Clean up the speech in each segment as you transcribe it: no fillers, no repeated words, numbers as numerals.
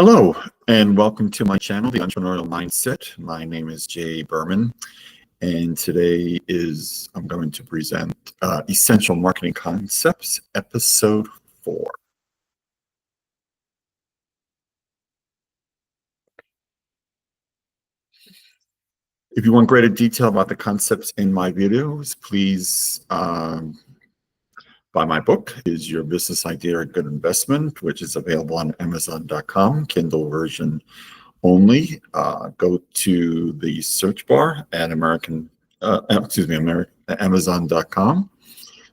Hello, and welcome to my channel, The Entrepreneurial Mindset. My name is Jay Berman, and today I'm going to present Essential Marketing Concepts, Episode 4. If you want greater detail about the concepts in my videos, please buy my book, Is Your Business Idea a Good Investment?, which is available on Amazon.com, Kindle version only. Go to the search bar at Amazon.com,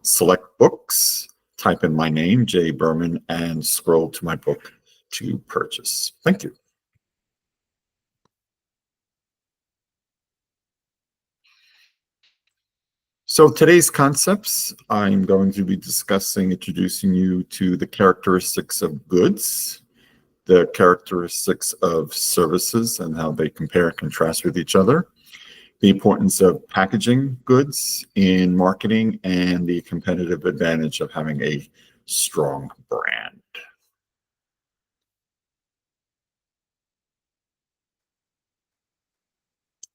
select books, type in my name, Jay Berman, and scroll to my book to purchase. Thank you. So today's concepts, I'm going to be introducing you to the characteristics of goods, the characteristics of services and how they compare and contrast with each other, the importance of packaging goods in marketing, and the competitive advantage of having a strong brand.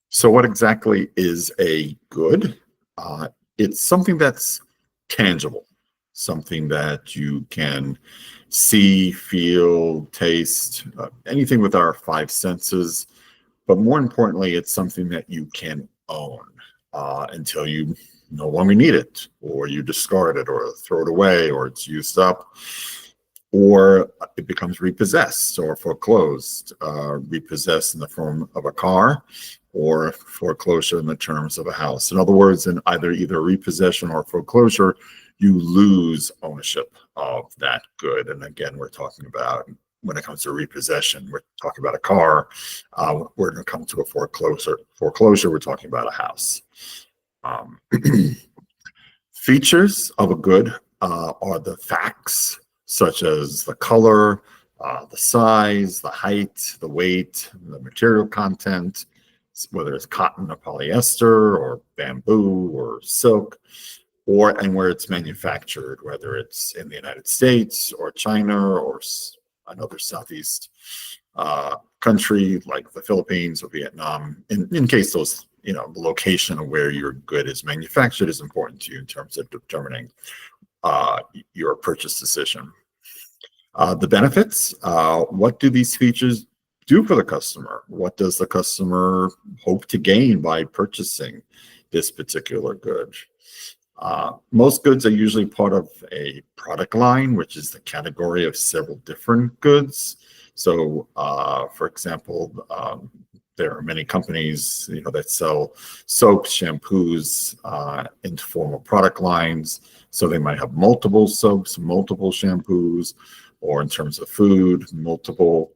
So what exactly is a good? It's something that's tangible, something that you can see, feel, taste, anything with our five senses. But more importantly, it's something that you can own until you no longer need it, or you discard it, or throw it away, or it's used up, or it becomes repossessed or foreclosed, repossessed in the form of a car, or foreclosure in the terms of a house. In other words, in either repossession or foreclosure, you lose ownership of that good. And again, we're talking about, when it comes to repossession, we're talking about a car. We're going to come to a foreclosure, we're talking about a house. Features of a good are the facts, such as the color, the size, the height, the weight, the material content, whether it's cotton or polyester or bamboo or silk, and where it's manufactured, whether it's in the United States or China or another Southeast country like the Philippines or Vietnam. In case those, the location of where your good is manufactured is important to you in terms of determining your purchase decision. The benefits, what do these features do for the customer? What does the customer hope to gain by purchasing this particular good? Most goods are usually part of a product line, which is the category of several different goods. So, for example, there are many companies, that sell soaps, shampoos into formal product lines. So they might have multiple soaps, multiple shampoos, or in terms of food, multiple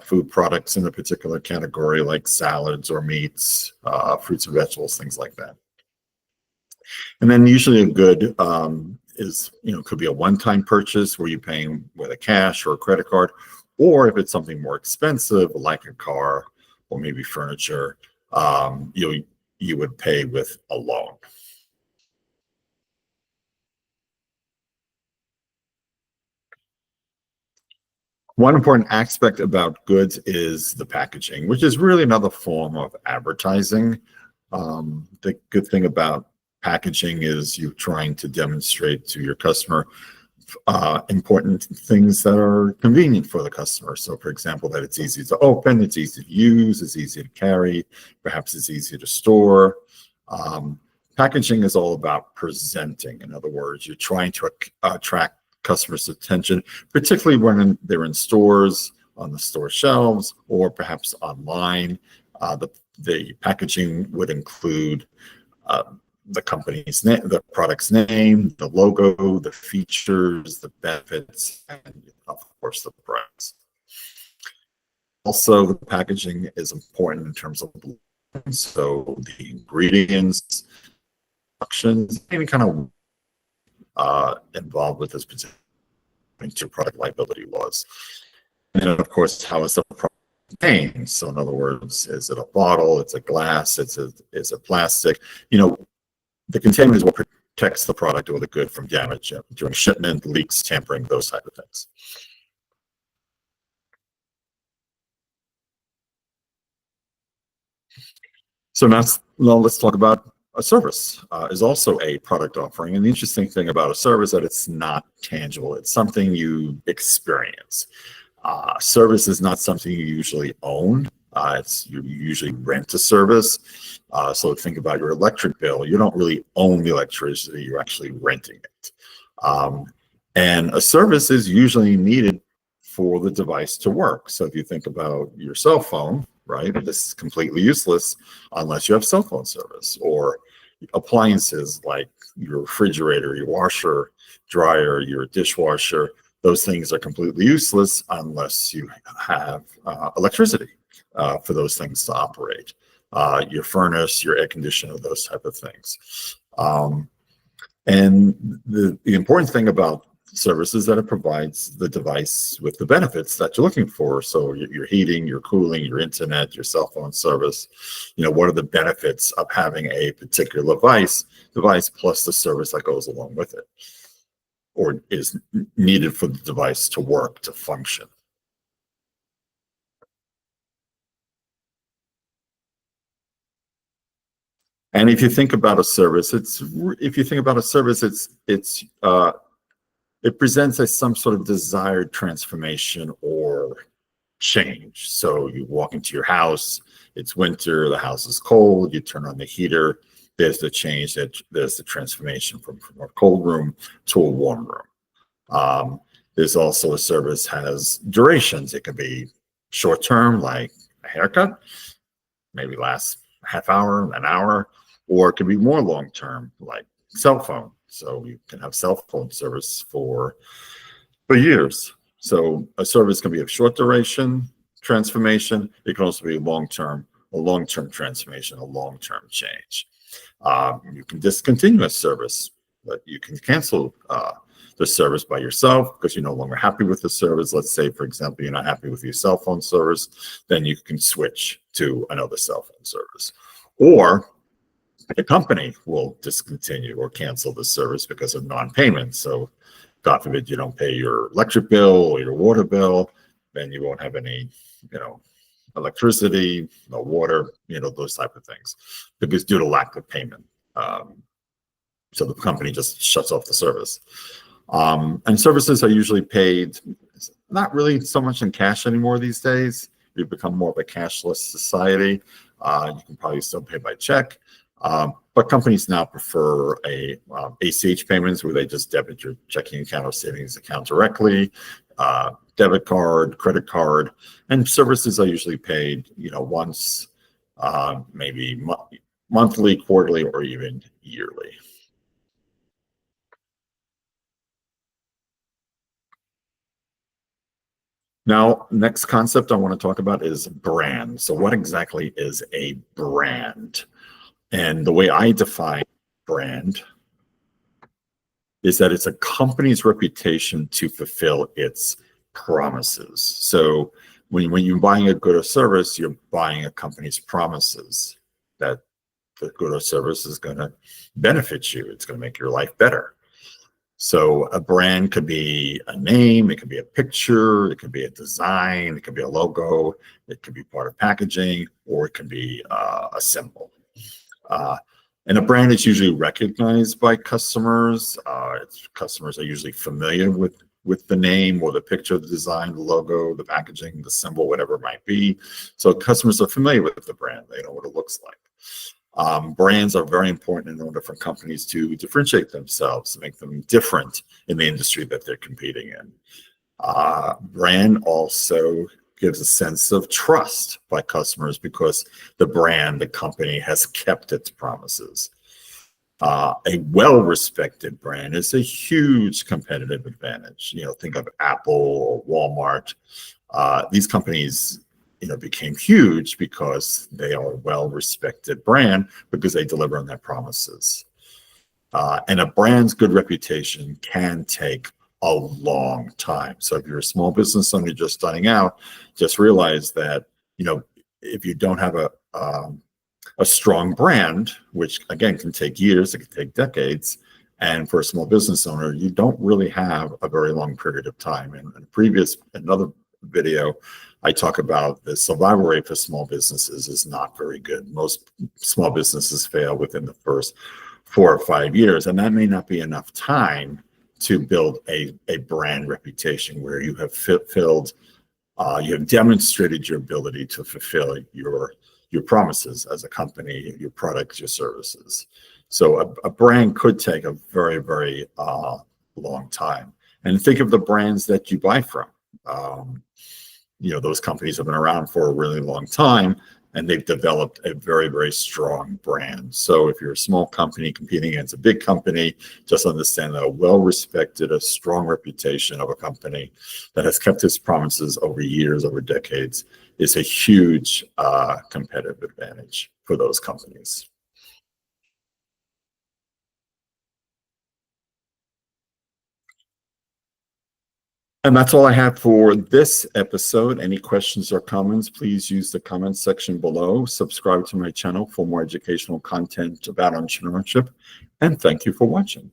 food products in a particular category, like salads or meats, fruits and vegetables, things like that. And then usually a good could be a one-time purchase where you're paying with a cash or a credit card, or if it's something more expensive like a car or maybe furniture, you would pay with a loan. One important aspect about goods is the packaging, which is really another form of advertising. The good thing about packaging is you're trying to demonstrate to your customer important things that are convenient for the customer. So, for example, that it's easy to open, it's easy to use, it's easy to carry, perhaps it's easy to store. Packaging is all about presenting. In other words, you're trying to attract customers' attention, particularly when they're in stores, on the store shelves, or perhaps online. The packaging would include the company's name, the product's name, the logo, the features, the benefits, and of course the price. Also, the packaging is important in terms of so the ingredients, options, any kind of involved with this particular product liability laws. And then, of course, how is the product contained? So, in other words, is it a bottle? It's a glass? Is it plastic? The containment is what protects the product or the good from damage during shipment, leaks, tampering, those type of things. So now let's talk about a service is also a product offering. And the interesting thing about a service is that it's not tangible. It's something you experience. Service is not something you usually own. You usually rent a service. So think about your electric bill. You don't really own the electricity. You're actually renting it. And a service is usually needed for the device to work. So if you think about your cell phone, right, this is completely useless unless you have cell phone service, or appliances like your refrigerator, your washer, dryer, your dishwasher. Those things are completely useless unless you have electricity for those things to operate. Your furnace, your air conditioner, those type of things. And the important thing about service is that it provides the device with the benefits that you're looking for. So your heating, your cooling, your internet, your cell phone service. What are the benefits of having a particular device plus the service that goes along with it, or is needed for the device to work, to function. And if you think about a service, it presents as some sort of desired transformation or change. So you walk into your house, it's winter, the house is cold, you turn on the heater, there's the change, there's the transformation from a cold room to a warm room. There's also a service has durations. It could be short term, like a haircut, maybe lasts a half hour, an hour, or it could be more long term, like cell phone. So you can have cell phone service for years. So a service can be of short duration transformation. It can also be a long-term transformation, a long-term change. You can discontinue a service, but you can cancel the service by yourself because you're no longer happy with the service. Let's say, for example, you're not happy with your cell phone service, then you can switch to another cell phone service. Or the company will discontinue or cancel the service because of non-payment. So God forbid you don't pay your electric bill or your water bill, then you won't have any, electricity, no water, those type of things, because due to lack of payment. So the company just shuts off the service. And services are usually paid, not really so much in cash anymore these days. We've become more of a cashless society. You can probably still pay by check. But companies now prefer ACH payments where they just debit your checking account or savings account directly, debit card, credit card, and services are usually paid, once, maybe monthly, quarterly, or even yearly. Now, next concept I want to talk about is brand. So what exactly is a brand? And the way I define brand is that it's a company's reputation to fulfill its promises. So when you're buying a good or service, you're buying a company's promises that the good or service is going to benefit you. It's going to make your life better. So a brand could be a name, it could be a picture, it could be a design, it could be a logo, it could be part of packaging, or it could be a symbol. And a brand is usually recognized by customers. Customers are usually familiar with the name or the picture, the design, the logo, the packaging, the symbol, whatever it might be. So customers are familiar with the brand. They know what it looks like. Brands are very important in order for companies to differentiate themselves, to make them different in the industry that they're competing in. Brand also gives a sense of trust by customers because the brand, the company has kept its promises. A well-respected brand is a huge competitive advantage. Think of Apple or Walmart. These companies, became huge because they are a well-respected brand because they deliver on their promises. And a brand's good reputation can take a long time. So if you're a small business owner just starting out, just realize that, if you don't have a strong brand, which again can take years, it can take decades, and for a small business owner, you don't really have a very long period of time. In another video, I talk about the survival rate for small businesses is not very good. Most small businesses fail within the first 4 or 5 years, and that may not be enough time to build a brand reputation where you have you have demonstrated your ability to fulfill your promises as a company, your products, your services. So a brand could take a very, very long time. And think of the brands that you buy from. Those companies have been around for a really long time, and they've developed a very, very strong brand. So if you're a small company competing against a big company, just understand that a well-respected, a strong reputation of a company that has kept its promises over years, over decades, is a huge competitive advantage for those companies. And that's all I have for this episode. Any questions or comments, please use the comments section below. Subscribe to my channel for more educational content about entrepreneurship. And thank you for watching.